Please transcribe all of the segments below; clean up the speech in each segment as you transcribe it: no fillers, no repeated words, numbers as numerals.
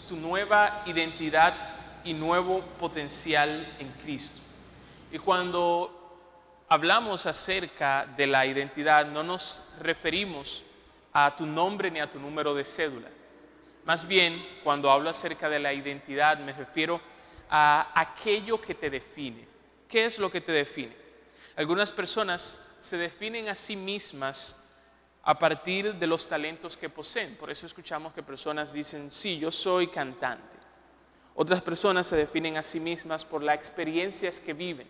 tu nueva identidad y nuevo potencial en Cristo. Y cuando hablamos acerca de la identidad, no nos referimos a tu nombre ni a tu número de cédula. Más bien, cuando hablo acerca de la identidad, me refiero a aquello que te define. ¿Qué es lo que te define? Algunas personas se definen a sí mismas a partir de los talentos que poseen. Por eso escuchamos que personas dicen, sí, yo soy cantante. Otras personas se definen a sí mismas por las experiencias que viven.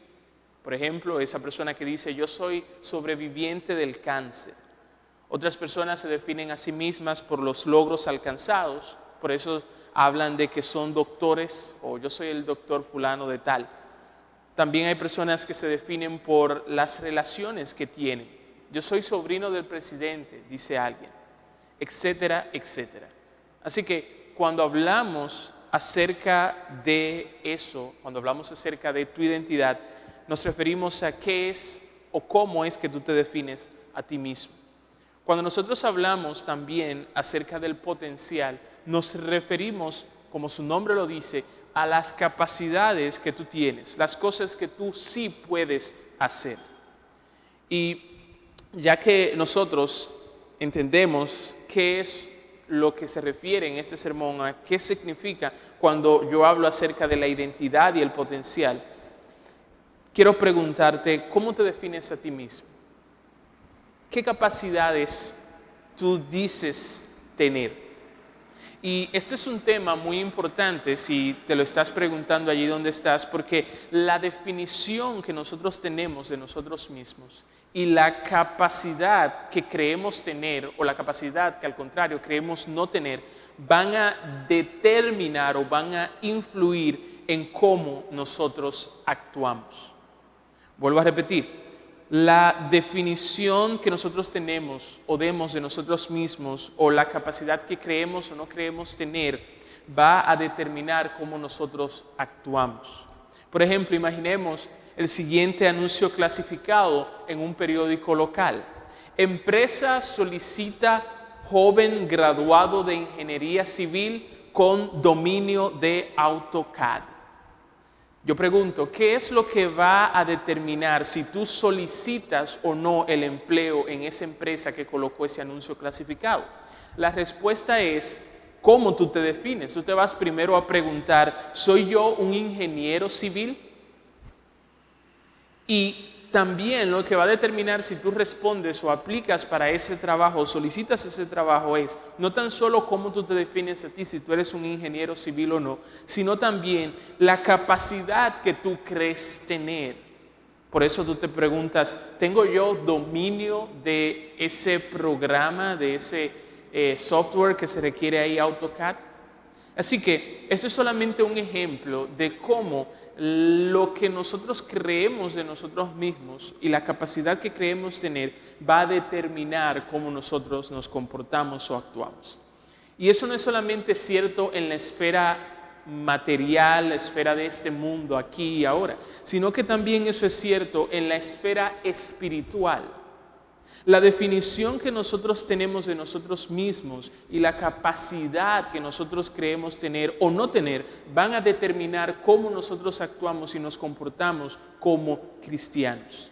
Por ejemplo, esa persona que dice, yo soy sobreviviente del cáncer. Otras personas se definen a sí mismas por los logros alcanzados. Por eso hablan de que son doctores o yo soy el doctor fulano de tal. También hay personas que se definen por las relaciones que tienen. Yo soy sobrino del presidente, dice alguien, etcétera, etcétera. Así que cuando hablamos acerca de eso, cuando hablamos acerca de tu identidad, nos referimos a qué es o cómo es que tú te defines a ti mismo. Cuando nosotros hablamos también acerca del potencial, nos referimos, como su nombre lo dice, a las capacidades que tú tienes, las cosas que tú sí puedes hacer. Y ya que nosotros entendemos qué es lo que se refiere en este sermón, a qué significa cuando yo hablo acerca de la identidad y el potencial, quiero preguntarte, ¿cómo te defines a ti mismo? ¿Qué capacidades tú dices tener? Y este es un tema muy importante si te lo estás preguntando allí donde estás, porque la definición que nosotros tenemos de nosotros mismos y la capacidad que creemos tener o la capacidad que al contrario creemos no tener van a determinar o van a influir en cómo nosotros actuamos. Vuelvo a repetir. La definición que nosotros tenemos o demos de nosotros mismos o la capacidad que creemos o no creemos tener va a determinar cómo nosotros actuamos. Por ejemplo, imaginemos el siguiente anuncio clasificado en un periódico local. Empresa solicita joven graduado de ingeniería civil con dominio de AutoCAD. Yo pregunto, ¿qué es lo que va a determinar si tú solicitas o no el empleo en esa empresa que colocó ese anuncio clasificado? La respuesta es, ¿cómo tú te defines? Tú te vas primero a preguntar, ¿soy yo un ingeniero civil? Y también lo que va a determinar si tú respondes o aplicas para ese trabajo o solicitas ese trabajo es no tan solo cómo tú te defines a ti, si tú eres un ingeniero civil o no, sino también la capacidad que tú crees tener. Por eso tú te preguntas, ¿tengo yo dominio de ese programa, de ese software que se requiere ahí, AutoCAD? Así que esto es solamente un ejemplo de cómo lo que nosotros creemos de nosotros mismos y la capacidad que creemos tener va a determinar cómo nosotros nos comportamos o actuamos. Y eso no es solamente cierto en la esfera material, la esfera de este mundo, aquí y ahora, sino que también eso es cierto en la esfera espiritual. La definición que nosotros tenemos de nosotros mismos y la capacidad que nosotros creemos tener o no tener van a determinar cómo nosotros actuamos y nos comportamos como cristianos.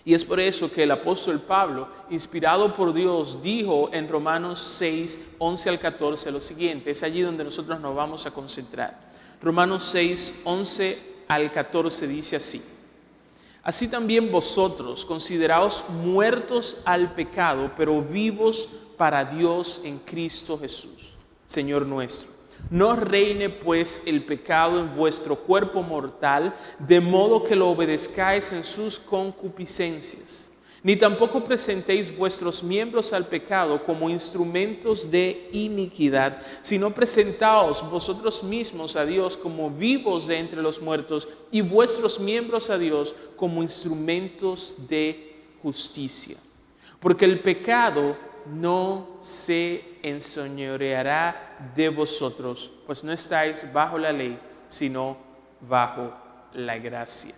Y es por eso que el apóstol Pablo, inspirado por Dios, dijo en Romanos 6, 11 al 14 lo siguiente. Es allí donde nosotros nos vamos a concentrar. Romanos 6, 11 al 14 dice así. Así también vosotros, consideraos muertos al pecado, pero vivos para Dios en Cristo Jesús, Señor nuestro. No reine pues el pecado en vuestro cuerpo mortal, de modo que lo obedezcáis en sus concupiscencias. Ni tampoco presentéis vuestros miembros al pecado como instrumentos de iniquidad, sino presentaos vosotros mismos a Dios como vivos de entre los muertos y vuestros miembros a Dios como instrumentos de justicia. Porque el pecado no se enseñoreará de vosotros, pues no estáis bajo la ley, sino bajo la gracia.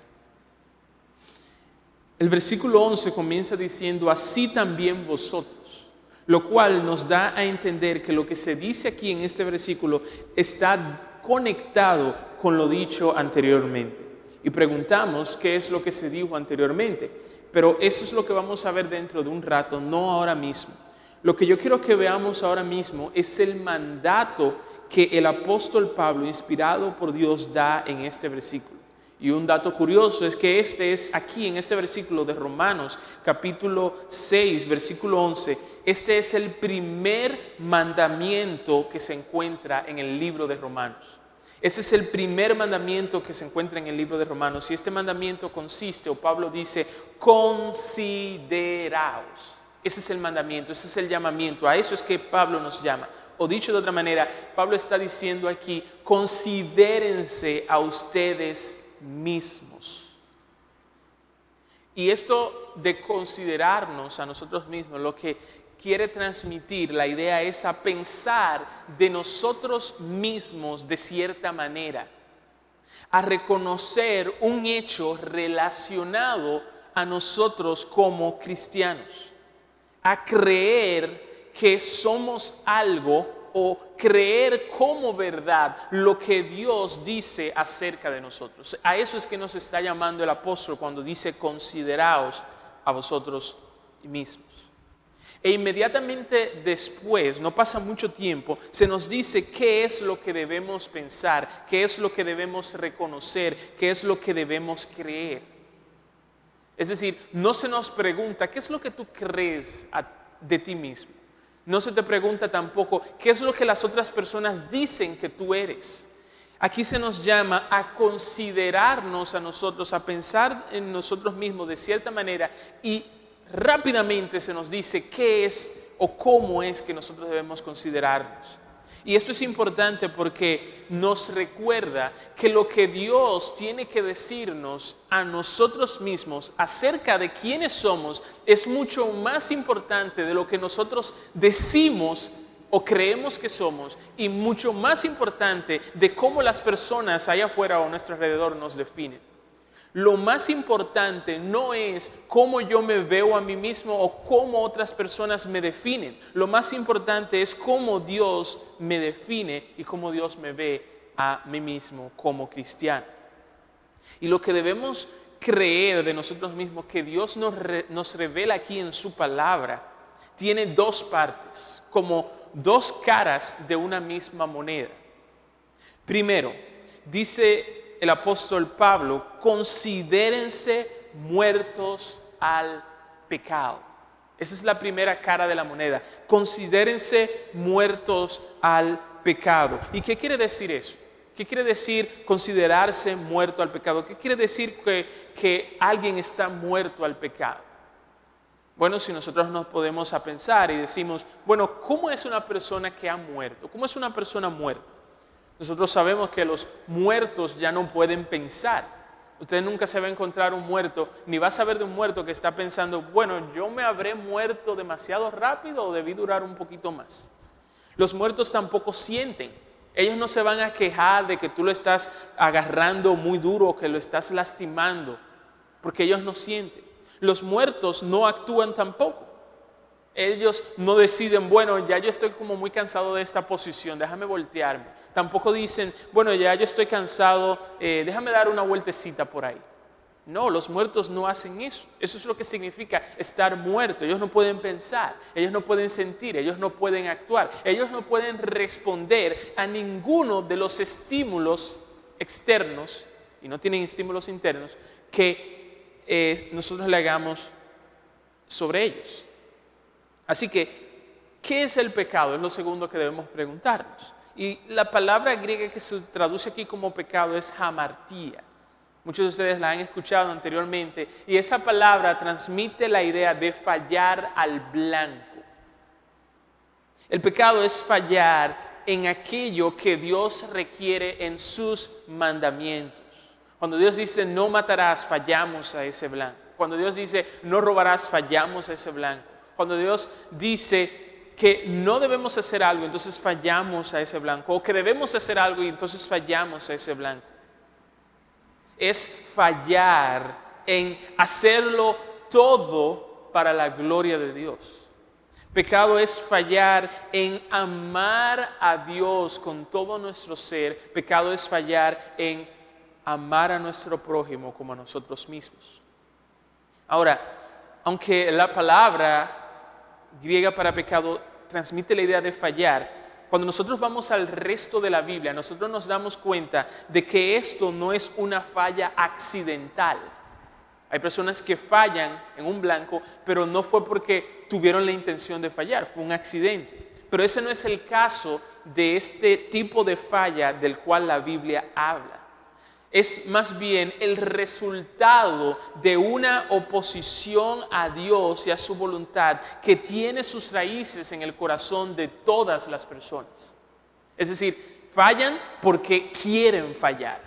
El versículo 11 comienza diciendo, así también vosotros. lo cual nos da a entender que lo que se dice aquí en este versículo está conectado con lo dicho anteriormente. Y preguntamos qué es lo que se dijo anteriormente, pero eso es lo que vamos a ver dentro de un rato, no ahora mismo. Lo que yo quiero que veamos ahora mismo es el mandato que el apóstol Pablo, inspirado por Dios, da en este versículo. Y un dato curioso es que este es aquí en este versículo de Romanos, capítulo 6, versículo 11. Este es el primer mandamiento que se encuentra en el libro de Romanos. Este es el primer mandamiento que se encuentra en el libro de Romanos. Y este mandamiento consiste, o Pablo dice, consideraos. Ese es el mandamiento, ese es el llamamiento. A eso es que Pablo nos llama. O dicho de otra manera, Pablo está diciendo aquí, considérense a ustedes mismos. Y esto de considerarnos a nosotros mismos, lo que quiere transmitir, la idea es a pensar de nosotros mismos de cierta manera, a reconocer un hecho relacionado a nosotros como cristianos, a creer que somos algo o creer como verdad lo que Dios dice acerca de nosotros. A eso es que nos está llamando el apóstol cuando dice consideraos a vosotros mismos. E inmediatamente después, no pasa mucho tiempo, se nos dice qué es lo que debemos pensar, qué es lo que debemos reconocer, qué es lo que debemos creer. Es decir, no se nos pregunta qué es lo que tú crees de ti mismo. No se te pregunta tampoco qué es lo que las otras personas dicen que tú eres. Aquí se nos llama a considerarnos a nosotros, a pensar en nosotros mismos de cierta manera y rápidamente se nos dice qué es o cómo es que nosotros debemos considerarnos. Y esto es importante porque nos recuerda que lo que Dios tiene que decirnos a nosotros mismos acerca de quiénes somos es mucho más importante de lo que nosotros decimos o creemos que somos y mucho más importante de cómo las personas allá afuera o a nuestro alrededor nos definen. Lo más importante no es cómo yo me veo a mí mismo o cómo otras personas me definen. Lo más importante es cómo Dios me define y cómo Dios me ve a mí mismo como cristiano. Y lo que debemos creer de nosotros mismos, que Dios nos revela aquí en su palabra, tiene dos partes, como dos caras de una misma moneda. Primero, dice el apóstol Pablo, considérense muertos al pecado. Esa es la primera cara de la moneda. Considérense muertos al pecado. ¿Y qué quiere decir eso? ¿Qué quiere decir considerarse muerto al pecado? ¿Qué quiere decir que alguien está muerto al pecado? Bueno, si nosotros nos podemos a pensar y decimos, bueno, ¿cómo es una persona que ha muerto? ¿Cómo es una persona muerta? Nosotros sabemos que los muertos ya no pueden pensar. Usted nunca se va a encontrar un muerto, ni va a saber de un muerto que está pensando, bueno, yo me habré muerto demasiado rápido o debí durar un poquito más. Los muertos tampoco sienten. Ellos no se van a quejar de que tú lo estás agarrando muy duro o que lo estás lastimando, porque ellos no sienten. Los muertos no actúan tampoco. Ellos no deciden, bueno, ya yo estoy como muy cansado de esta posición, déjame voltearme. Tampoco dicen, bueno, ya yo estoy cansado, déjame dar una vueltecita por ahí. No, los muertos no hacen eso. Eso es lo que significa estar muerto. Ellos no pueden pensar, ellos no pueden sentir, ellos no pueden actuar, ellos no pueden responder a ninguno de los estímulos externos, y no tienen estímulos internos, que nosotros le hagamos sobre ellos. Así que, ¿qué es el pecado? Es lo segundo que debemos preguntarnos. Y la palabra griega que se traduce aquí como pecado es hamartía. Muchos de ustedes la han escuchado anteriormente. Y esa palabra transmite la idea de fallar al blanco. El pecado es fallar en aquello que Dios requiere en sus mandamientos. Cuando Dios dice no matarás, fallamos a ese blanco. Cuando Dios dice no robarás, fallamos a ese blanco. Cuando Dios dice que no debemos hacer algo, entonces fallamos a ese blanco. O que debemos hacer algo y entonces fallamos a ese blanco. Es fallar en hacerlo todo para la gloria de Dios. Pecado es fallar en amar a Dios con todo nuestro ser. Pecado es fallar en amar a nuestro prójimo como a nosotros mismos. Ahora, aunque la palabra griega para pecado transmite la idea de fallar, cuando nosotros vamos al resto de la Biblia, nosotros nos damos cuenta de que esto no es una falla accidental. Hay personas que fallan en un blanco, pero no fue porque tuvieron la intención de fallar, fue un accidente. Pero ese no es el caso de este tipo de falla del cual la Biblia habla. Es más bien el resultado de una oposición a Dios y a su voluntad que tiene sus raíces en el corazón de todas las personas. Es decir, fallan porque quieren fallar,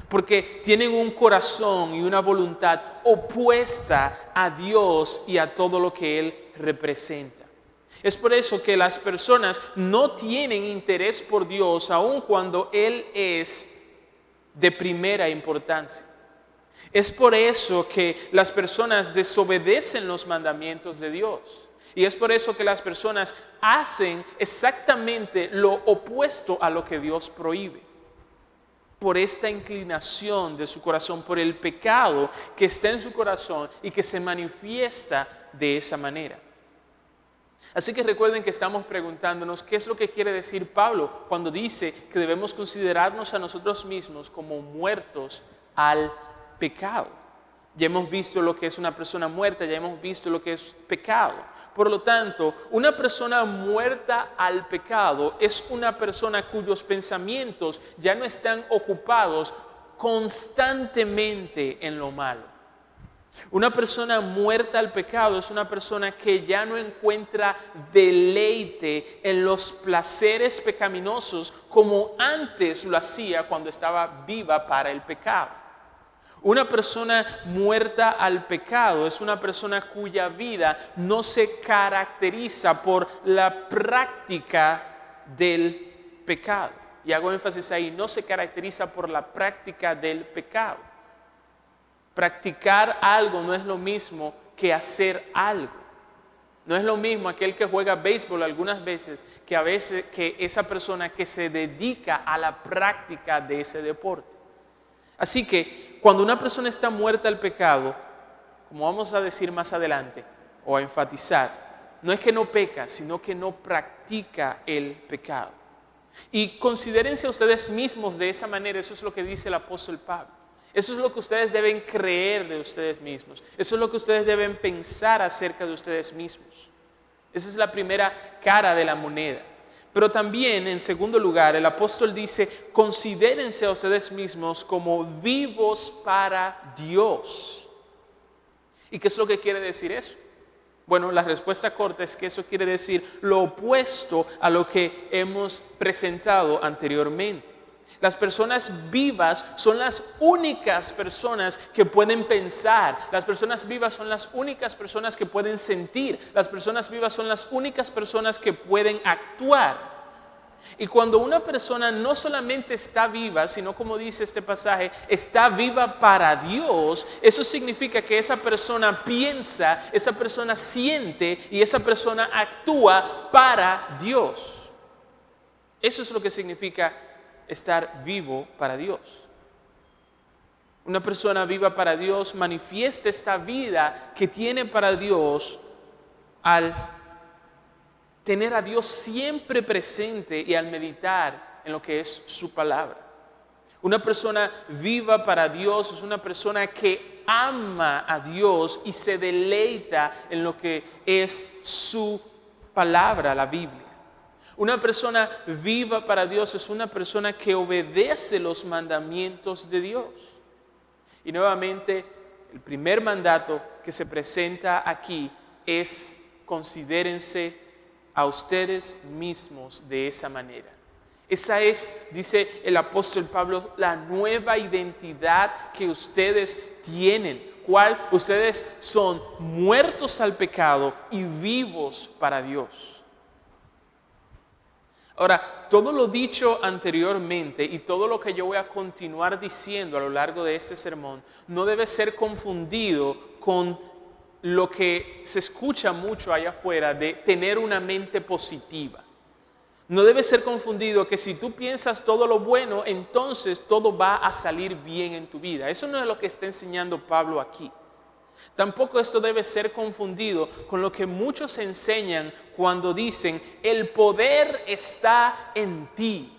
porque tienen un corazón y una voluntad opuesta a Dios y a todo lo que Él representa. Es por eso que las personas no tienen interés por Dios, aun cuando Él es de primera importancia. Es por eso que las personas desobedecen los mandamientos de Dios. Y es por eso que las personas hacen exactamente lo opuesto a lo que Dios prohíbe. Por esta inclinación de su corazón, por el pecado que está en su corazón y que se manifiesta de esa manera. Así que recuerden que estamos preguntándonos qué es lo que quiere decir Pablo cuando dice que debemos considerarnos a nosotros mismos como muertos al pecado. Ya hemos visto lo que es una persona muerta, ya hemos visto lo que es pecado. Por lo tanto, una persona muerta al pecado es una persona cuyos pensamientos ya no están ocupados constantemente en lo malo. Una persona muerta al pecado es una persona que ya no encuentra deleite en los placeres pecaminosos como antes lo hacía cuando estaba viva para el pecado. Una persona muerta al pecado es una persona cuya vida no se caracteriza por la práctica del pecado. Y hago énfasis ahí, no se caracteriza por la práctica del pecado. Practicar algo no es lo mismo que hacer algo. No es lo mismo aquel que juega béisbol algunas veces que esa persona que se dedica a la práctica de ese deporte. Así que cuando una persona está muerta al pecado, como vamos a decir más adelante o a enfatizar, no es que no peca, sino que no practica el pecado. Y considérense a ustedes mismos de esa manera, eso es lo que dice el apóstol Pablo. Eso es lo que ustedes deben creer de ustedes mismos. Eso es lo que ustedes deben pensar acerca de ustedes mismos. Esa es la primera cara de la moneda. Pero también, en segundo lugar, el apóstol dice, considérense a ustedes mismos como vivos para Dios. ¿Y qué es lo que quiere decir eso? Bueno, la respuesta corta es que eso quiere decir lo opuesto a lo que hemos presentado anteriormente. Las personas vivas son las únicas personas que pueden pensar. Las personas vivas son las únicas personas que pueden sentir. Las personas vivas son las únicas personas que pueden actuar. Y cuando una persona no solamente está viva, sino como dice este pasaje, está viva para Dios, eso significa que esa persona piensa, esa persona siente y esa persona actúa para Dios. Eso es lo que significa estar vivo para Dios. Una persona viva para Dios manifiesta esta vida que tiene para Dios al tener a Dios siempre presente y al meditar en lo que es su palabra. Una persona viva para Dios es una persona que ama a Dios y se deleita en lo que es su palabra, la Biblia. Una persona viva para Dios es una persona que obedece los mandamientos de Dios. Y nuevamente, el primer mandato que se presenta aquí es considérense a ustedes mismos de esa manera. Esa es, dice el apóstol Pablo, la nueva identidad que ustedes tienen. ¿Cuál? Ustedes son muertos al pecado y vivos para Dios. Ahora, todo lo dicho anteriormente y todo lo que yo voy a continuar diciendo a lo largo de este sermón no debe ser confundido con lo que se escucha mucho allá afuera de tener una mente positiva. No debe ser confundido que si tú piensas todo lo bueno, entonces todo va a salir bien en tu vida. Eso no es lo que está enseñando Pablo aquí. Tampoco esto debe ser confundido con lo que muchos enseñan cuando dicen, el poder está en ti.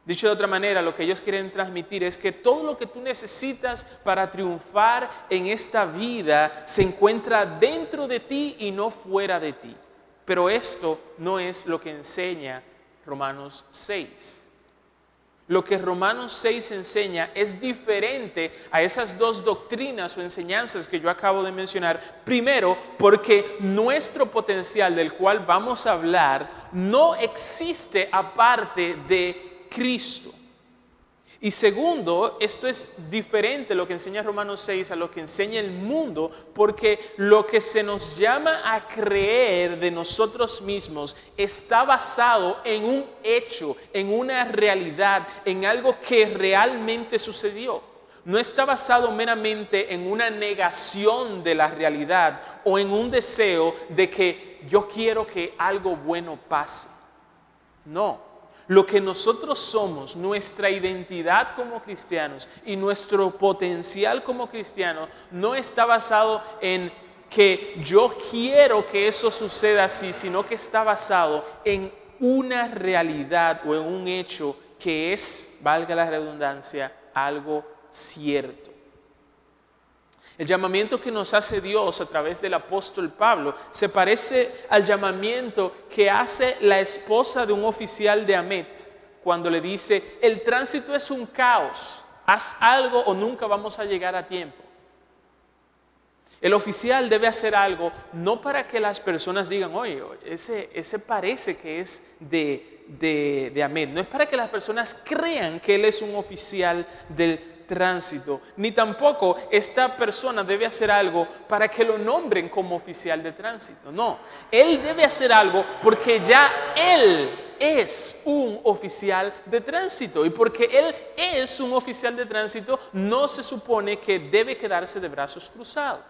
Dicho de otra manera, lo que ellos quieren transmitir es que todo lo que tú necesitas para triunfar en esta vida se encuentra dentro de ti y no fuera de ti. Pero esto no es lo que enseña Romanos 6. Lo que Romanos 6 enseña es diferente a esas dos doctrinas o enseñanzas que yo acabo de mencionar. Primero, porque nuestro potencial del cual vamos a hablar no existe aparte de Cristo. Y segundo, esto es diferente lo que enseña Romanos 6 a lo que enseña el mundo, porque lo que se nos llama a creer de nosotros mismos está basado en un hecho, en una realidad, en algo que realmente sucedió. No está basado meramente en una negación de la realidad o en un deseo de que yo quiero que algo bueno pase. No. Lo que nosotros somos, nuestra identidad como cristianos y nuestro potencial como cristianos no está basado en que yo quiero que eso suceda así, sino que está basado en una realidad o en un hecho que es, valga la redundancia, algo cierto. El llamamiento que nos hace Dios a través del apóstol Pablo se parece al llamamiento que hace la esposa de un oficial de Amet cuando le dice, el tránsito es un caos, haz algo o nunca vamos a llegar a tiempo. El oficial debe hacer algo no para que las personas digan, oye, ese parece que es de Amet. No es para que las personas crean que él es un oficial del tránsito, ni tampoco esta persona debe hacer algo para que lo nombren como oficial de tránsito. No, él debe hacer algo porque ya él es un oficial de tránsito, y porque él es un oficial de tránsito no se supone que debe quedarse de brazos cruzados.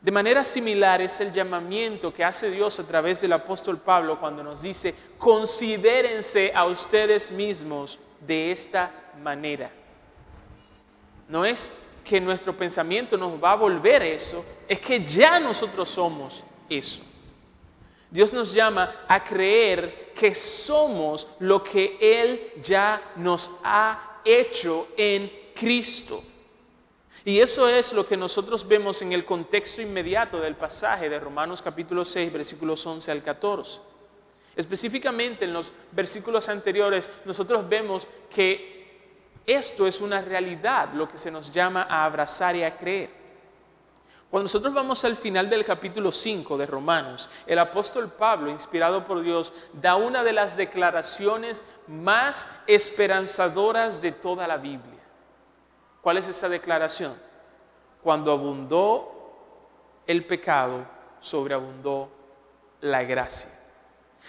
De manera similar es el llamamiento que hace Dios a través del apóstol Pablo cuando nos dice, considérense a ustedes mismos de esta manera. No es que nuestro pensamiento nos va a volver eso, es que ya nosotros somos eso. Dios nos llama a creer que somos lo que Él ya nos ha hecho en Cristo. Y eso es lo que nosotros vemos en el contexto inmediato del pasaje de Romanos capítulo 6, versículos 11 al 14. Específicamente en los versículos anteriores nosotros vemos que esto es una realidad, lo que se nos llama a abrazar y a creer. Cuando nosotros vamos al final del capítulo 5 de Romanos, el apóstol Pablo, inspirado por Dios, da una de las declaraciones más esperanzadoras de toda la Biblia. ¿Cuál es esa declaración? Cuando abundó el pecado, sobreabundó la gracia.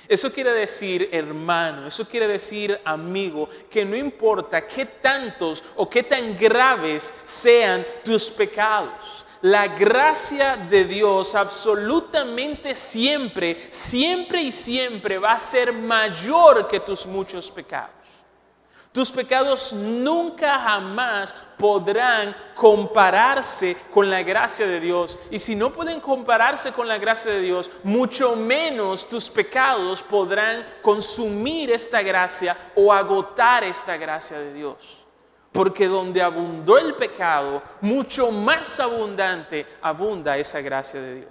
Eso quiere decir, hermano, eso quiere decir, amigo, que no importa qué tantos o qué tan graves sean tus pecados, la gracia de Dios absolutamente siempre, siempre y siempre va a ser mayor que tus muchos pecados. Tus pecados nunca jamás podrán compararse con la gracia de Dios. Y si no pueden compararse con la gracia de Dios, mucho menos tus pecados podrán consumir esta gracia o agotar esta gracia de Dios. Porque donde abundó el pecado, mucho más abundante abunda esa gracia de Dios.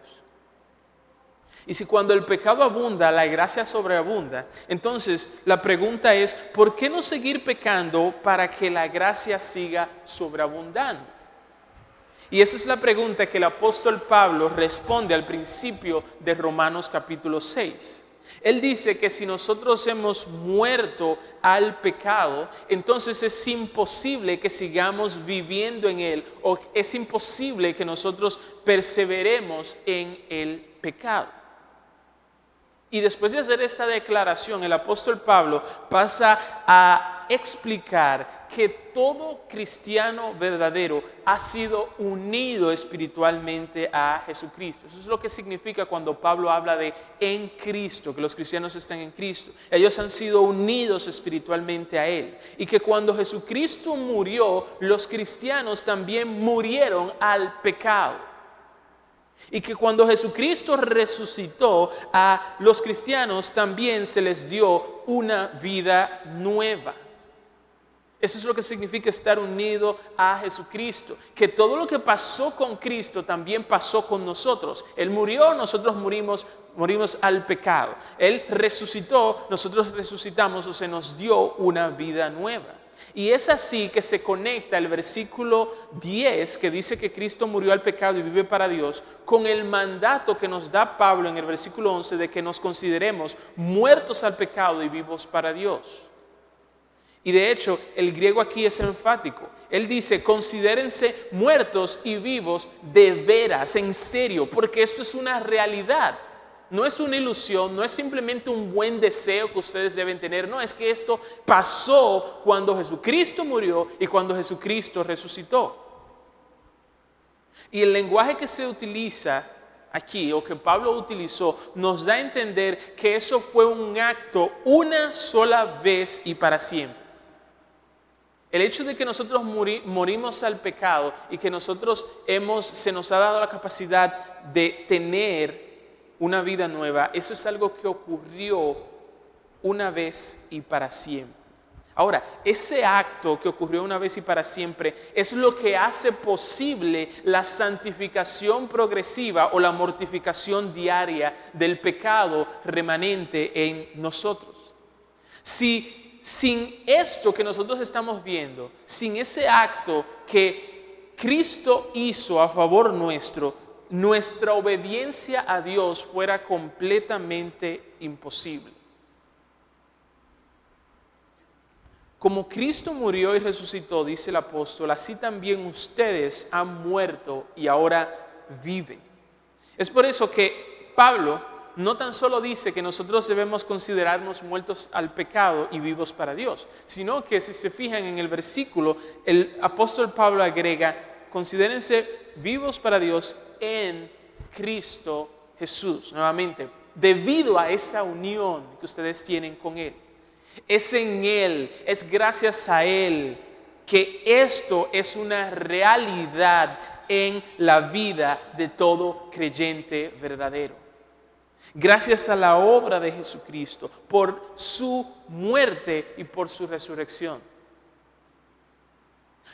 Y si cuando el pecado abunda, la gracia sobreabunda, entonces la pregunta es, ¿por qué no seguir pecando para que la gracia siga sobreabundando? Y esa es la pregunta que el apóstol Pablo responde al principio de Romanos capítulo 6. Él dice que si nosotros hemos muerto al pecado, entonces es imposible que sigamos viviendo en él, o es imposible que nosotros perseveremos en el pecado. Y después de hacer esta declaración, el apóstol Pablo pasa a a explicar que todo cristiano verdadero ha sido unido espiritualmente a Jesucristo. Eso es lo que significa cuando Pablo habla de en Cristo, que los cristianos están en Cristo. Ellos han sido unidos espiritualmente a Él. Y que cuando Jesucristo murió, los cristianos también murieron al pecado. Y que cuando Jesucristo resucitó, a los cristianos también se les dio una vida nueva. Eso es lo que significa estar unido a Jesucristo. Que todo lo que pasó con Cristo también pasó con nosotros. Él murió, nosotros morimos al pecado. Él resucitó, nosotros resucitamos o se nos dio una vida nueva. Y es así que se conecta el versículo 10 que dice que Cristo murió al pecado y vive para Dios con el mandato que nos da Pablo en el versículo 11 de que nos consideremos muertos al pecado y vivos para Dios. Y de hecho el griego aquí es enfático. Él dice considérense muertos y vivos de veras, en serio, porque esto es una realidad. No es una ilusión, no es simplemente un buen deseo que ustedes deben tener. No, es que esto pasó cuando Jesucristo murió y cuando Jesucristo resucitó. Y el lenguaje que se utiliza aquí, o que Pablo utilizó, nos da a entender que eso fue un acto una sola vez y para siempre. El hecho de que nosotros morimos al pecado y que se nos ha dado la capacidad de tener una vida nueva, eso es algo que ocurrió una vez y para siempre. Ahora, ese acto que ocurrió una vez y para siempre es lo que hace posible la santificación progresiva o la mortificación diaria del pecado remanente en nosotros. Si sin esto que nosotros estamos viendo, sin ese acto que Cristo hizo a favor nuestro, nuestra obediencia a Dios fuera completamente imposible. Como Cristo murió y resucitó, dice el apóstol, así también ustedes han muerto y ahora viven. Es por eso que Pablo no tan solo dice que nosotros debemos considerarnos muertos al pecado y vivos para Dios, sino que si se fijan en el versículo, el apóstol Pablo agrega, considérense vivos para Dios en Cristo Jesús. Nuevamente, debido a esa unión que ustedes tienen con Él. Es en Él, es gracias a Él que esto es una realidad en la vida de todo creyente verdadero. Gracias a la obra de Jesucristo, por su muerte y por su resurrección.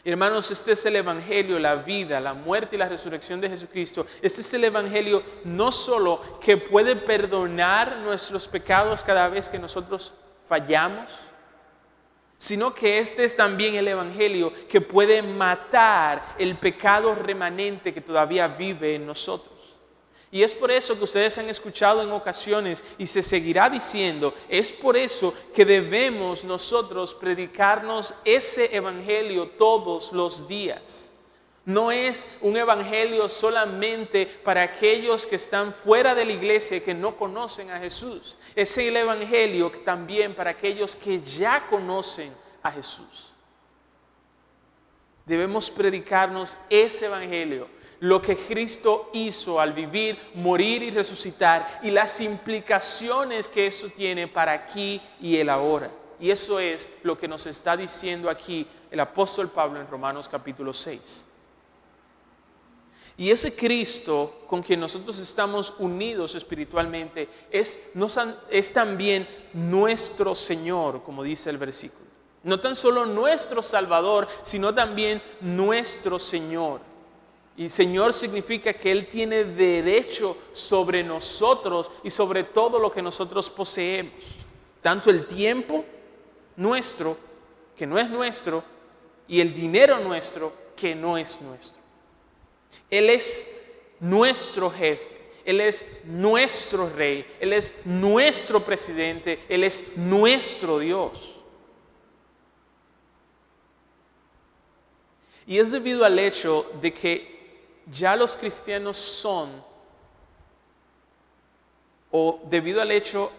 Hermanos, este es el evangelio, la vida, la muerte y la resurrección de Jesucristo. Este es el evangelio no solo que puede perdonar nuestros pecados cada vez que nosotros fallamos, sino que este es también el evangelio que puede matar el pecado remanente que todavía vive en nosotros. Y es por eso que ustedes han escuchado en ocasiones y se seguirá diciendo, es por eso que debemos nosotros predicarnos ese evangelio todos los días. No es un evangelio solamente para aquellos que están fuera de la iglesia y que no conocen a Jesús. Es el evangelio también para aquellos que ya conocen a Jesús. Debemos predicarnos ese evangelio. Lo que Cristo hizo al vivir, morir y resucitar y las implicaciones que eso tiene para aquí y el ahora. Y eso es lo que nos está diciendo aquí el apóstol Pablo en Romanos capítulo 6. Y ese Cristo con quien nosotros estamos unidos espiritualmente es también nuestro Señor, como dice el versículo. No tan solo nuestro Salvador, sino también nuestro Señor. Y Señor significa que Él tiene derecho sobre nosotros y sobre todo lo que nosotros poseemos. Tanto el tiempo nuestro, que no es nuestro, y el dinero nuestro, que no es nuestro. Él es nuestro jefe, Él es nuestro rey, Él es nuestro presidente, Él es nuestro Dios. Y es debido al hecho de que ya los cristianos debido al hecho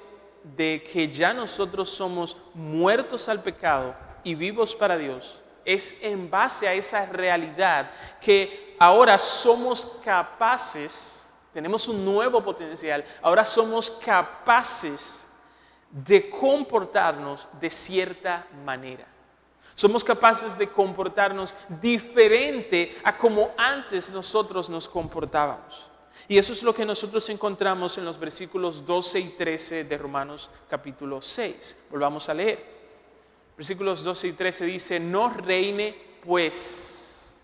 de que ya nosotros somos muertos al pecado y vivos para Dios, es en base a esa realidad que ahora somos capaces, tenemos un nuevo potencial, ahora somos capaces de comportarnos de cierta manera. Somos capaces de comportarnos diferente a como antes nosotros nos comportábamos. Y eso es lo que nosotros encontramos en los versículos 12 y 13 de Romanos capítulo 6. Volvamos a leer. Versículos 12 y 13 dice, no reine pues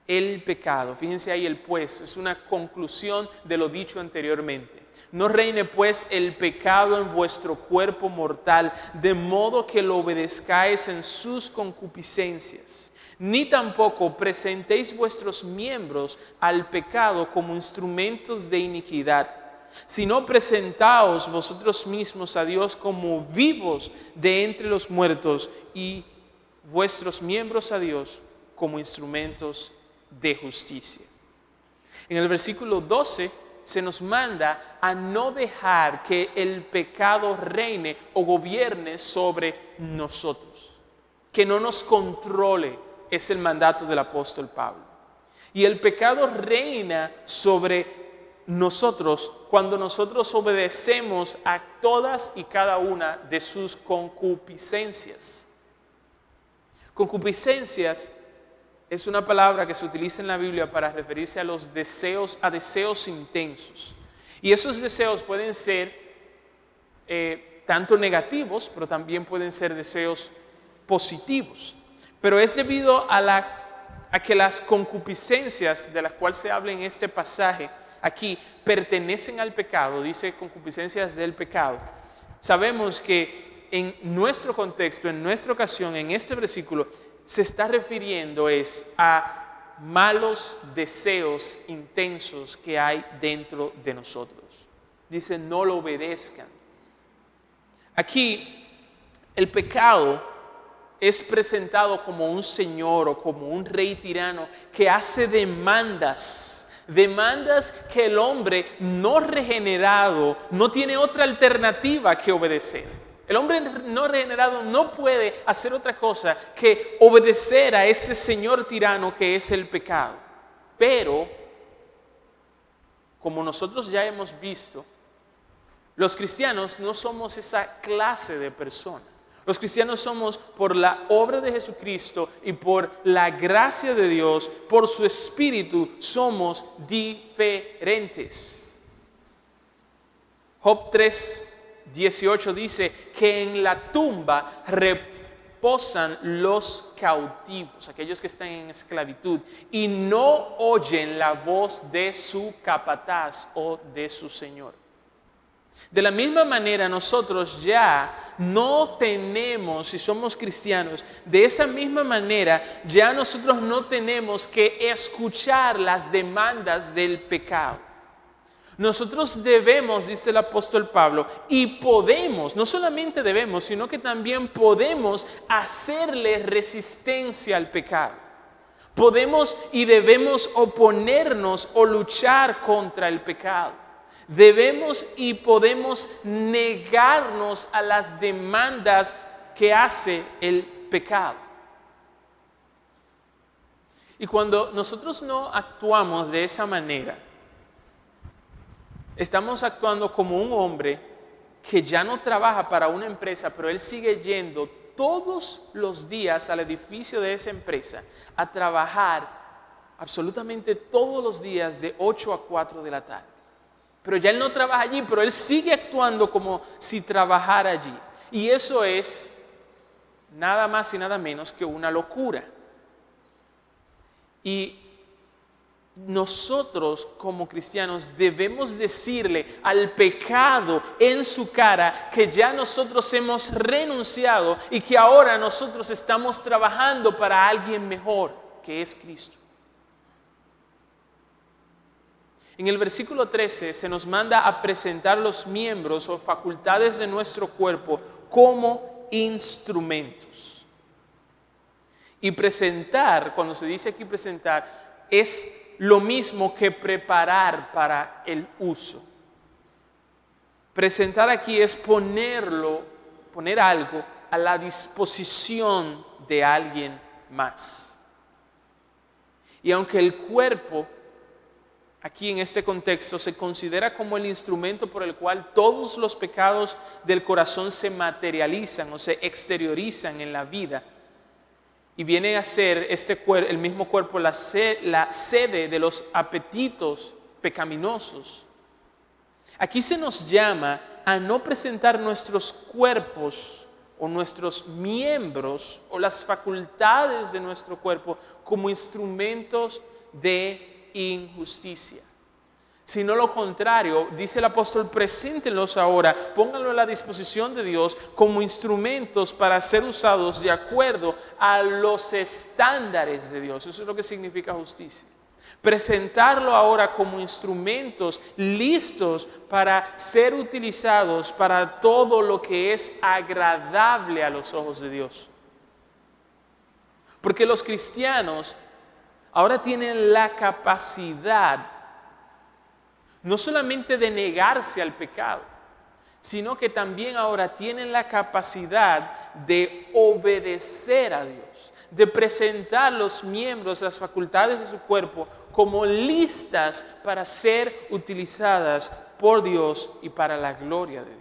el pecado. Fíjense ahí el pues, es una conclusión de lo dicho anteriormente. No reine pues el pecado en vuestro cuerpo mortal, de modo que lo obedezcáis en sus concupiscencias. Ni tampoco presentéis vuestros miembros al pecado como instrumentos de iniquidad, sino presentaos vosotros mismos a Dios como vivos de entre los muertos y vuestros miembros a Dios como instrumentos de justicia. En el versículo 12 se nos manda a no dejar que el pecado reine o gobierne sobre nosotros, que no nos controle. Es el mandato del apóstol Pablo. Y el pecado reina sobre nosotros cuando nosotros obedecemos a todas y cada una de sus concupiscencias. Concupiscencias es una palabra que se utiliza en la Biblia para referirse a los deseos, a deseos intensos. Y esos deseos pueden ser tanto negativos, pero también pueden ser deseos positivos. Pero es debido a que las concupiscencias de las cuales se habla en este pasaje aquí pertenecen al pecado, dice concupiscencias del pecado. Sabemos que en nuestro contexto, en nuestra ocasión, en este versículo, se está refiriendo a malos deseos intensos que hay dentro de nosotros. Dice, no lo obedezcan. Aquí, el pecado es presentado como un señor o como un rey tirano que hace demandas que el hombre no regenerado no tiene otra alternativa que obedecer. El hombre no regenerado no puede hacer otra cosa que obedecer a ese señor tirano que es el pecado. Pero, como nosotros ya hemos visto, los cristianos no somos esa clase de personas. Los cristianos somos, por la obra de Jesucristo y por la gracia de Dios, por su Espíritu, somos diferentes. Job 3:18 dice que en la tumba reposan los cautivos, aquellos que están en esclavitud, y no oyen la voz de su capataz o de su Señor. De la misma manera nosotros ya no tenemos, si somos cristianos, de esa misma manera ya nosotros no tenemos que escuchar las demandas del pecado. Nosotros debemos, dice el apóstol Pablo, y podemos, no solamente debemos, sino que también podemos hacerle resistencia al pecado. Podemos y debemos oponernos o luchar contra el pecado. Debemos y podemos negarnos a las demandas que hace el pecado. Y cuando nosotros no actuamos de esa manera, estamos actuando como un hombre que ya no trabaja para una empresa, pero él sigue yendo todos los días al edificio de esa empresa a trabajar absolutamente todos los días de 8 a 4 de la tarde. Pero ya él no trabaja allí, pero él sigue actuando como si trabajara allí. Y eso es nada más y nada menos que una locura. Y nosotros como cristianos debemos decirle al pecado en su cara que ya nosotros hemos renunciado y que ahora nosotros estamos trabajando para alguien mejor, que es Cristo. En el versículo 13 se nos manda a presentar los miembros o facultades de nuestro cuerpo como instrumentos. Y presentar, cuando se dice aquí presentar, es lo mismo que preparar para el uso. Presentar aquí es poner algo a la disposición de alguien más. Y aunque el cuerpo, aquí en este contexto, se considera como el instrumento por el cual todos los pecados del corazón se materializan o se exteriorizan en la vida, y viene a ser el mismo cuerpo la sede de los apetitos pecaminosos, aquí se nos llama a no presentar nuestros cuerpos o nuestros miembros o las facultades de nuestro cuerpo como instrumentos de injusticia. Sino lo contrario, dice el apóstol, preséntenlos ahora, pónganlo a la disposición de Dios como instrumentos para ser usados de acuerdo a los estándares de Dios. Eso es lo que significa justicia. Presentarlo ahora como instrumentos listos para ser utilizados para todo lo que es agradable a los ojos de Dios. Porque los cristianos ahora tienen la capacidad no solamente de negarse al pecado, sino que también ahora tienen la capacidad de obedecer a Dios, de presentar los miembros, las facultades de su cuerpo como listas para ser utilizadas por Dios y para la gloria de Dios.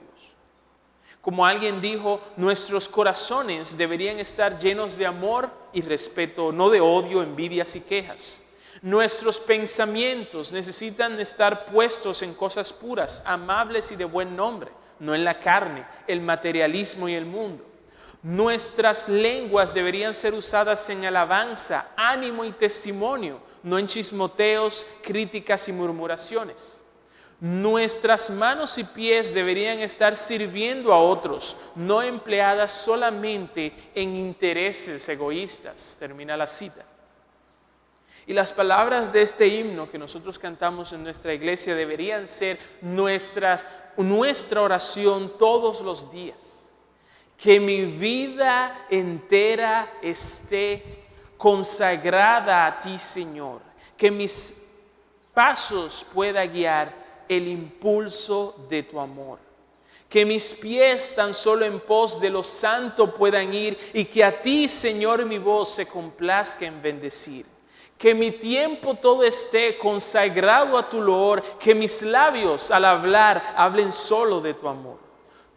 Como alguien dijo, nuestros corazones deberían estar llenos de amor y respeto, no de odio, envidias y quejas. Nuestros pensamientos necesitan estar puestos en cosas puras, amables y de buen nombre, no en la carne, el materialismo y el mundo. Nuestras lenguas deberían ser usadas en alabanza, ánimo y testimonio, no en chismoteos, críticas y murmuraciones. Nuestras manos y pies deberían estar sirviendo a otros, no empleadas solamente en intereses egoístas. Termina la cita. Y las palabras de este himno que nosotros cantamos en nuestra iglesia deberían ser nuestra oración todos los días. Que mi vida entera esté consagrada a ti, Señor. Que mis pasos pueda guiar el impulso de tu amor. Que mis pies tan solo en pos de lo santo puedan ir y que a ti, Señor, mi voz se complazca en bendecir. Que mi tiempo todo esté consagrado a tu loor, que mis labios al hablar hablen solo de tu amor.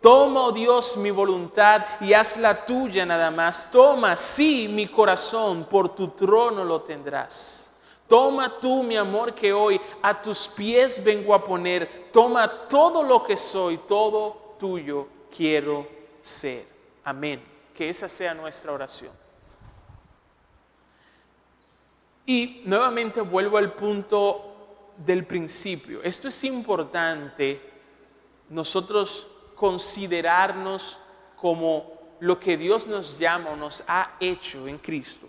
Toma, oh Dios, mi voluntad y hazla tuya nada más. Toma, sí, mi corazón, por tu trono lo tendrás. Toma tú, mi amor, que hoy a tus pies vengo a poner. Toma todo lo que soy, todo tuyo quiero ser. Amén. Que esa sea nuestra oración. Y nuevamente vuelvo al punto del principio. Esto es importante, nosotros considerarnos como lo que Dios nos llama o nos ha hecho en Cristo.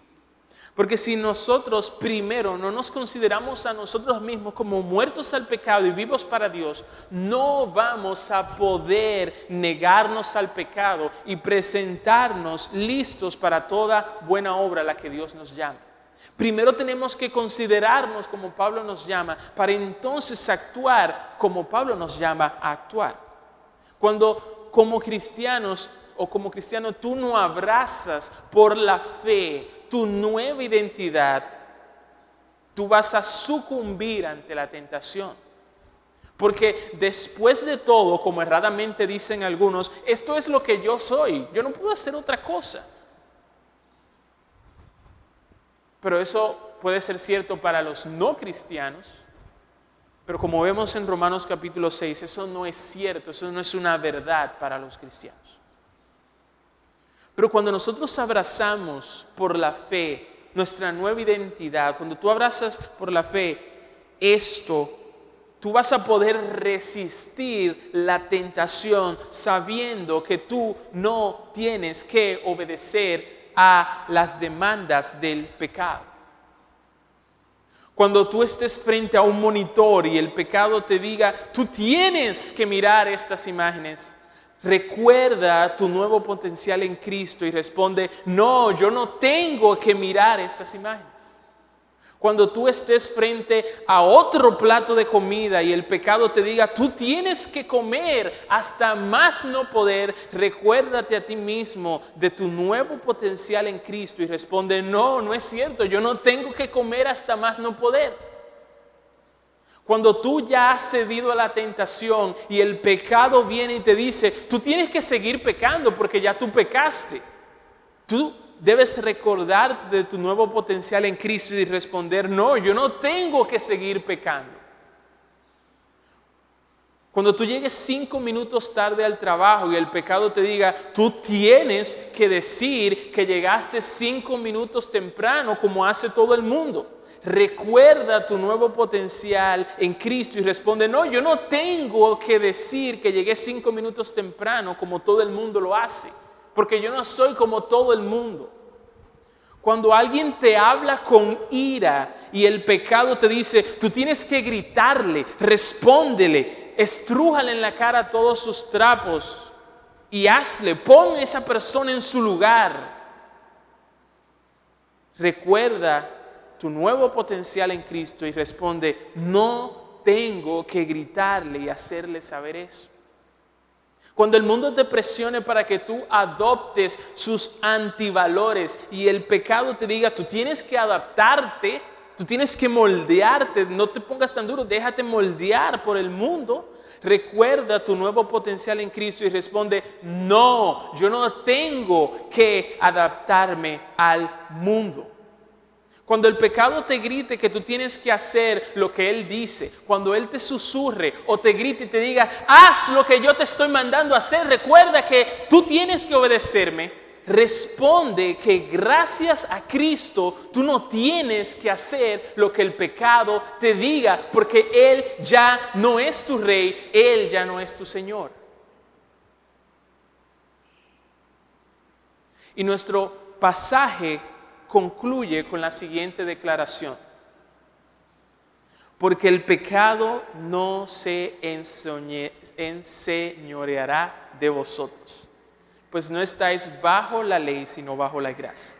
Porque si nosotros primero no nos consideramos a nosotros mismos como muertos al pecado y vivos para Dios, no vamos a poder negarnos al pecado y presentarnos listos para toda buena obra a la que Dios nos llama. Primero tenemos que considerarnos como Pablo nos llama, para entonces actuar como Pablo nos llama a actuar. Cuando como cristianos o como cristiano tú no abrazas por la fe tu nueva identidad, tú vas a sucumbir ante la tentación. Porque después de todo, como erradamente dicen algunos, esto es lo que yo soy, yo no puedo hacer otra cosa. Pero eso puede ser cierto para los no cristianos, pero como vemos en Romanos capítulo 6, eso no es cierto, eso no es una verdad para los cristianos. Pero cuando nosotros abrazamos por la fe nuestra nueva identidad, cuando tú abrazas por la fe esto, tú vas a poder resistir la tentación sabiendo que tú no tienes que obedecer a las demandas del pecado. Cuando tú estés frente a un monitor y el pecado te diga, tú tienes que mirar estas imágenes, recuerda tu nuevo potencial en Cristo y responde, no, yo no tengo que mirar estas imágenes. Cuando tú estés frente a otro plato de comida y el pecado te diga, tú tienes que comer hasta más no poder, recuérdate a ti mismo de tu nuevo potencial en Cristo y responde, no, no es cierto, yo no tengo que comer hasta más no poder. Cuando tú ya has cedido a la tentación y el pecado viene y te dice, tú tienes que seguir pecando porque ya tú pecaste. Tú debes recordarte de tu nuevo potencial en Cristo y responder, no, yo no tengo que seguir pecando. Cuando tú llegues 5 minutos tarde al trabajo y el pecado te diga, tú tienes que decir que llegaste 5 minutos temprano como hace todo el mundo. Recuerda tu nuevo potencial en Cristo y responde, no, yo no tengo que decir que llegué 5 minutos temprano como todo el mundo lo hace, porque yo no soy como todo el mundo. Cuando alguien te habla con ira y el pecado te dice, tú tienes que gritarle, respóndele, estrújale en la cara todos sus trapos y hazle, pon a esa persona en su lugar. Recuerda tu nuevo potencial en Cristo y responde, no tengo que gritarle y hacerle saber eso. Cuando el mundo te presione para que tú adoptes sus antivalores y el pecado te diga, tú tienes que adaptarte, tú tienes que moldearte, no te pongas tan duro, déjate moldear por el mundo. Recuerda tu nuevo potencial en Cristo y responde, no, yo no tengo que adaptarme al mundo. Cuando el pecado te grite que tú tienes que hacer lo que Él dice, cuando Él te susurre o te grite y te diga, haz lo que yo te estoy mandando a hacer, recuerda que tú tienes que obedecerme, responde que gracias a Cristo tú no tienes que hacer lo que el pecado te diga, porque Él ya no es tu rey, Él ya no es tu Señor. Y nuestro pasaje concluye con la siguiente declaración. Porque el pecado no se enseñoreará de vosotros, pues no estáis bajo la ley, sino bajo la gracia.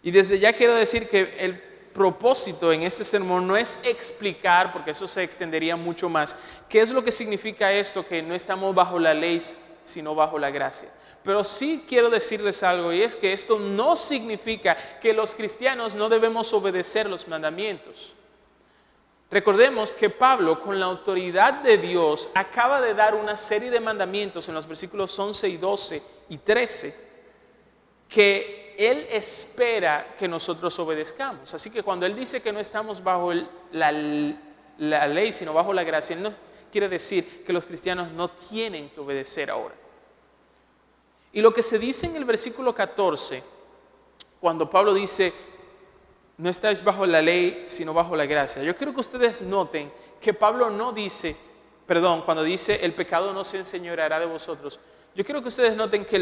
Y desde ya quiero decir que el propósito en este sermón no es explicar, porque eso se extendería mucho más, qué es lo que significa esto, que no estamos bajo la ley, sino bajo la gracia. Pero sí quiero decirles algo, y es que esto no significa que los cristianos no debemos obedecer los mandamientos. Recordemos que Pablo, con la autoridad de Dios, acaba de dar una serie de mandamientos en los versículos 11 y 12 y 13, que Él espera que nosotros obedezcamos. Así que cuando Él dice que no estamos bajo la ley, sino bajo la gracia, Él no quiere decir que los cristianos no tienen que obedecer ahora. Y lo que se dice en el versículo 14, cuando Pablo dice, no estáis bajo la ley, sino bajo la gracia. Yo quiero que ustedes noten que Pablo no dice, cuando dice, el pecado no se enseñoreará de vosotros. Yo quiero que ustedes noten que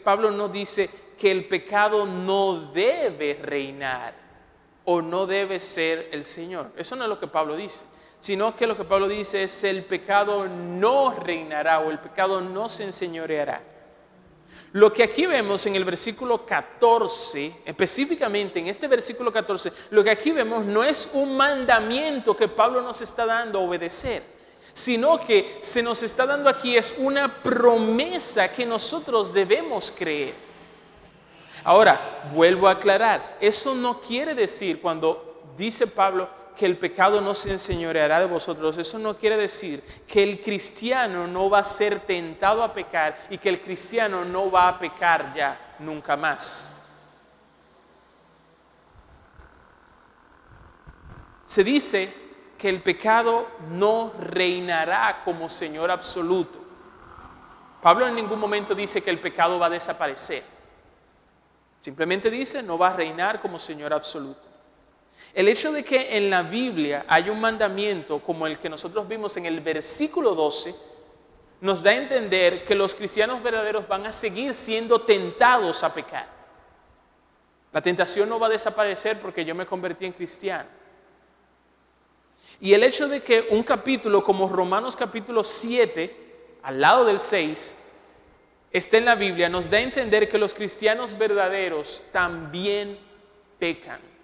Pablo no dice que el pecado no debe reinar o no debe ser el Señor. Eso no es lo que Pablo dice, sino que lo que Pablo dice es el pecado no reinará o el pecado no se enseñoreará. Lo que aquí vemos en el versículo 14, específicamente en este versículo 14, lo que aquí vemos no es un mandamiento que Pablo nos está dando a obedecer, sino que se nos está dando aquí es una promesa que nosotros debemos creer. Ahora, vuelvo a aclarar, eso no quiere decir cuando dice Pablo que el pecado no se enseñoreará de vosotros, eso no quiere decir que el cristiano no va a ser tentado a pecar y que el cristiano no va a pecar ya nunca más. Se dice que el pecado no reinará como Señor absoluto. Pablo en ningún momento dice que el pecado va a desaparecer. Simplemente dice no va a reinar como Señor absoluto. El hecho de que en la Biblia hay un mandamiento como el que nosotros vimos en el versículo 12, nos da a entender que los cristianos verdaderos van a seguir siendo tentados a pecar. La tentación no va a desaparecer porque yo me convertí en cristiano. Y el hecho de que un capítulo como Romanos capítulo 7, al lado del 6, esté en la Biblia, nos da a entender que los cristianos verdaderos también pecan.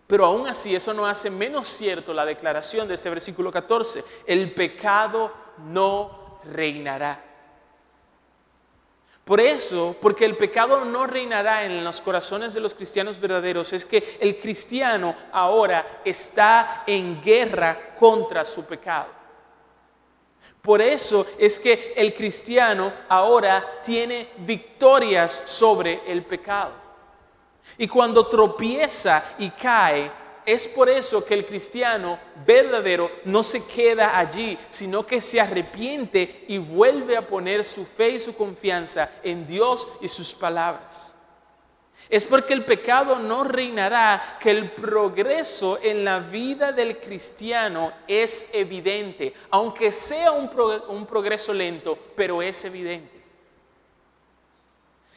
Pero aún así eso no hace menos cierto la declaración de este versículo 14. El pecado no reinará. Por eso, porque el pecado no reinará en los corazones de los cristianos verdaderos, es que el cristiano ahora está en guerra contra su pecado. Por eso es que el cristiano ahora tiene victorias sobre el pecado. Y cuando tropieza y cae, es por eso que el cristiano verdadero no se queda allí, sino que se arrepiente y vuelve a poner su fe y su confianza en Dios y sus palabras. Es porque el pecado no reinará que el progreso en la vida del cristiano es evidente, aunque sea un progreso lento, pero es evidente.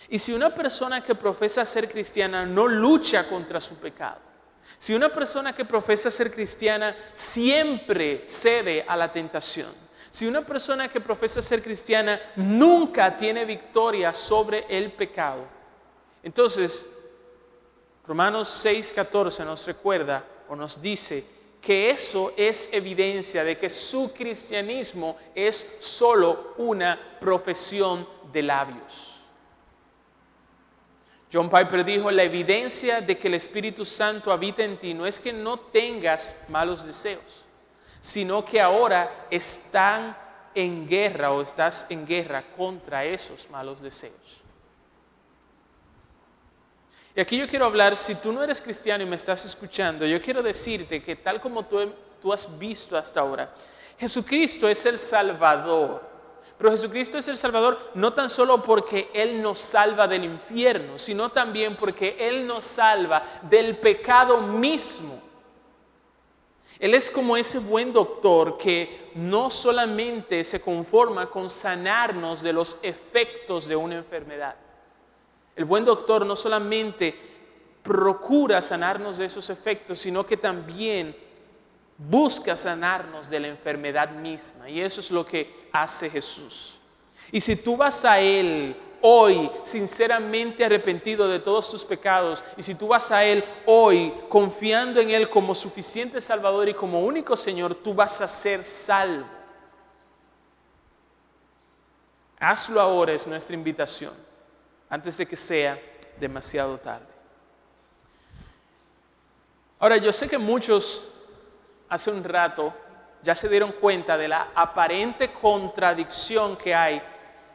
Y si una persona que profesa ser cristiana no lucha contra su pecado, si una persona que profesa ser cristiana siempre cede a la tentación, si una persona que profesa ser cristiana nunca tiene victoria sobre el pecado, entonces Romanos 6:14 nos recuerda o nos dice que eso es evidencia de que su cristianismo es solo una profesión de labios. John Piper dijo, la evidencia de que el Espíritu Santo habita en ti no es que no tengas malos deseos, sino que ahora estás en guerra contra esos malos deseos. Y aquí yo quiero hablar, si tú no eres cristiano y me estás escuchando, yo quiero decirte que tal como tú has visto hasta ahora, Jesucristo es el Salvador. Pero Jesucristo es el Salvador no tan solo porque Él nos salva del infierno, sino también porque Él nos salva del pecado mismo. Él es como ese buen doctor que no solamente se conforma con sanarnos de los efectos de una enfermedad. El buen doctor no solamente procura sanarnos de esos efectos, sino que también busca sanarnos de la enfermedad misma. Y eso es lo que hace Jesús. Y si tú vas a Él hoy sinceramente arrepentido de todos tus pecados, y si tú vas a Él hoy confiando en Él como suficiente Salvador y como único Señor, tú vas a ser salvo. Hazlo ahora, es nuestra invitación, antes de que sea demasiado tarde. Ahora, yo sé que muchos hace un rato ya se dieron cuenta de la aparente contradicción que hay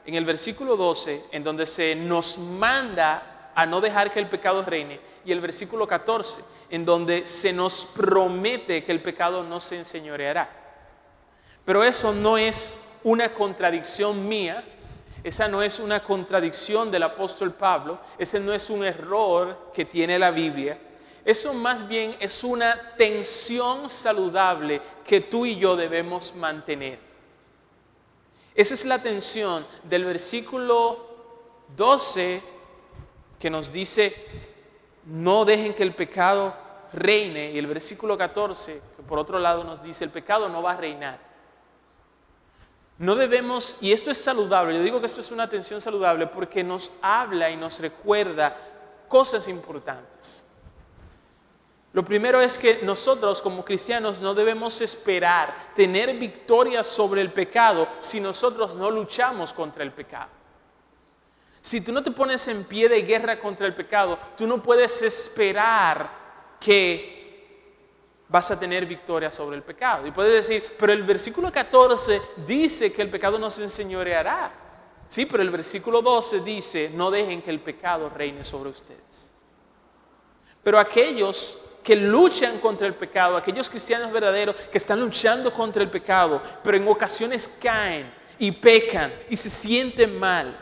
en el versículo 12, en donde se nos manda a no dejar que el pecado reine, y el versículo 14, en donde se nos promete que el pecado no se enseñoreará. Pero eso no es una contradicción mía, esa no es una contradicción del apóstol Pablo, ese no es un error que tiene la Biblia. Eso más bien es una tensión saludable que tú y yo debemos mantener. Esa es la tensión del versículo 12 que nos dice, no dejen que el pecado reine, y el versículo 14 que por otro lado nos dice, el pecado no va a reinar. No debemos, y esto es saludable, yo digo que esto es una tensión saludable porque nos habla y nos recuerda cosas importantes. Lo primero es que nosotros como cristianos no debemos esperar tener victoria sobre el pecado si nosotros no luchamos contra el pecado. Si tú no te pones en pie de guerra contra el pecado, tú no puedes esperar que vas a tener victoria sobre el pecado. Y puedes decir, pero el versículo 14 dice que el pecado no se enseñoreará. Sí, pero el versículo 12 dice, no dejen que el pecado reine sobre ustedes. Pero aquellos que luchan contra el pecado, aquellos cristianos verdaderos que están luchando contra el pecado, pero en ocasiones caen y pecan y se sienten mal.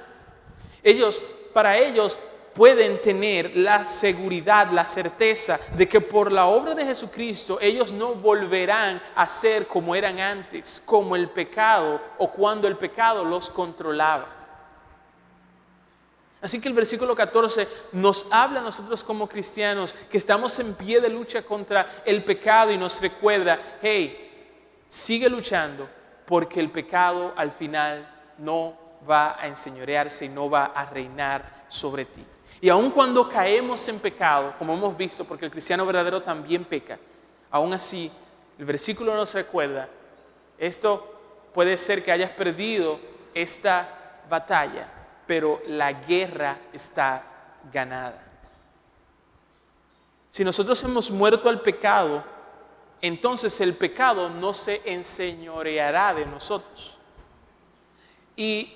Para ellos pueden tener la seguridad, la certeza de que por la obra de Jesucristo ellos no volverán a ser como eran antes, como el pecado o cuando el pecado los controlaba. Así que el versículo 14 nos habla a nosotros como cristianos que estamos en pie de lucha contra el pecado y nos recuerda, hey, sigue luchando porque el pecado al final no va a enseñorearse y no va a reinar sobre ti. Y aun cuando caemos en pecado, como hemos visto, porque el cristiano verdadero también peca, aún así, el versículo nos recuerda, esto puede ser que hayas perdido esta batalla, pero la guerra está ganada. Si nosotros hemos muerto al pecado, entonces el pecado no se enseñoreará de nosotros. Y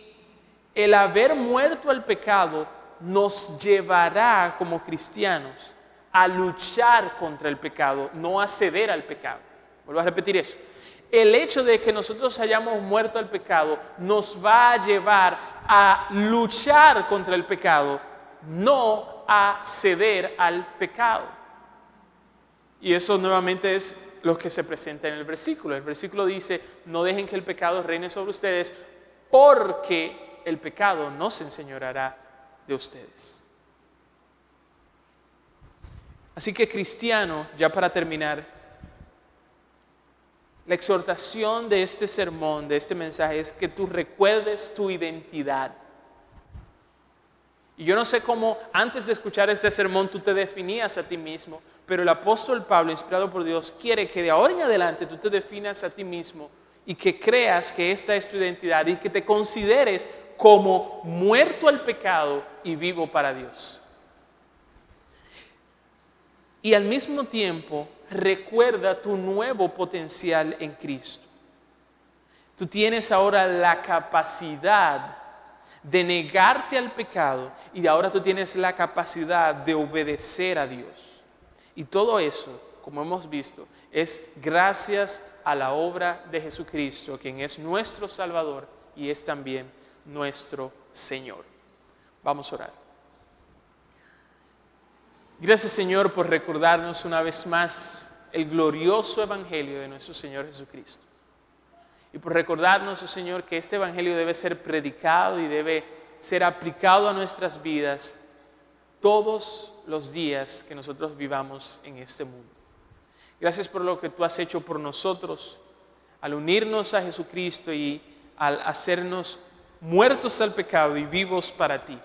el haber muerto al pecado nos llevará como cristianos a luchar contra el pecado, no a ceder al pecado. Vuelvo a repetir eso. El hecho de que nosotros hayamos muerto al pecado nos va a llevar a luchar contra el pecado, no a ceder al pecado. Y eso nuevamente es lo que se presenta en el versículo. El versículo dice, no dejen que el pecado reine sobre ustedes, porque el pecado no se enseñoreará de ustedes. Así que cristiano, ya para terminar, la exhortación de este sermón, de este mensaje, es que tú recuerdes tu identidad. Y yo no sé cómo antes de escuchar este sermón tú te definías a ti mismo, pero el apóstol Pablo, inspirado por Dios, quiere que de ahora en adelante tú te definas a ti mismo y que creas que esta es tu identidad y que te consideres como muerto al pecado y vivo para Dios. Y al mismo tiempo, recuerda tu nuevo potencial en Cristo. Tú tienes ahora la capacidad de negarte al pecado y ahora tú tienes la capacidad de obedecer a Dios. Y todo eso, como hemos visto, es gracias a la obra de Jesucristo, quien es nuestro Salvador y es también nuestro Señor. Vamos a orar. Gracias, Señor, por recordarnos una vez más el glorioso evangelio de nuestro Señor Jesucristo. Y por recordarnos, oh Señor, que este evangelio debe ser predicado y debe ser aplicado a nuestras vidas todos los días que nosotros vivamos en este mundo. Gracias por lo que tú has hecho por nosotros al unirnos a Jesucristo y al hacernos muertos al pecado y vivos para ti.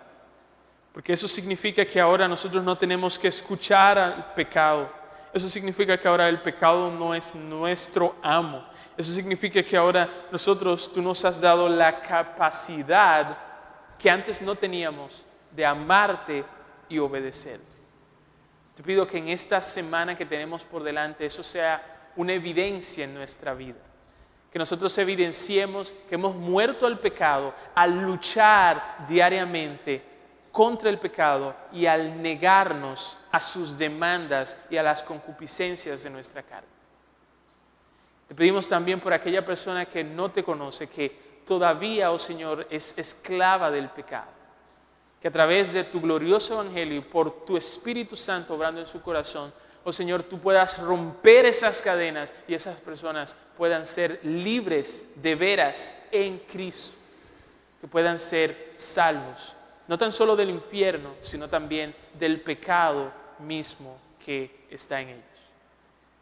Porque eso significa que ahora nosotros no tenemos que escuchar al pecado. Eso significa que ahora el pecado no es nuestro amo. Eso significa que ahora tú nos has dado la capacidad que antes no teníamos de amarte y obedecerte. Te pido que en esta semana que tenemos por delante eso sea una evidencia en nuestra vida. Que nosotros evidenciemos que hemos muerto al pecado al luchar diariamente contra el pecado y al negarnos a sus demandas y a las concupiscencias de nuestra carne. Te pedimos también por aquella persona que no te conoce, que todavía, oh Señor, es esclava del pecado. Que a través de tu glorioso evangelio y por tu Espíritu Santo obrando en su corazón, oh Señor, tú puedas romper esas cadenas y esas personas puedan ser libres de veras en Cristo. Que puedan ser salvos. No tan solo del infierno, sino también del pecado mismo que está en ellos.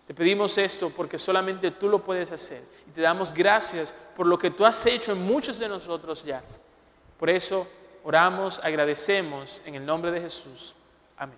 Te pedimos esto porque solamente tú lo puedes hacer. Y te damos gracias por lo que tú has hecho en muchos de nosotros ya. Por eso oramos, agradecemos en el nombre de Jesús. Amén.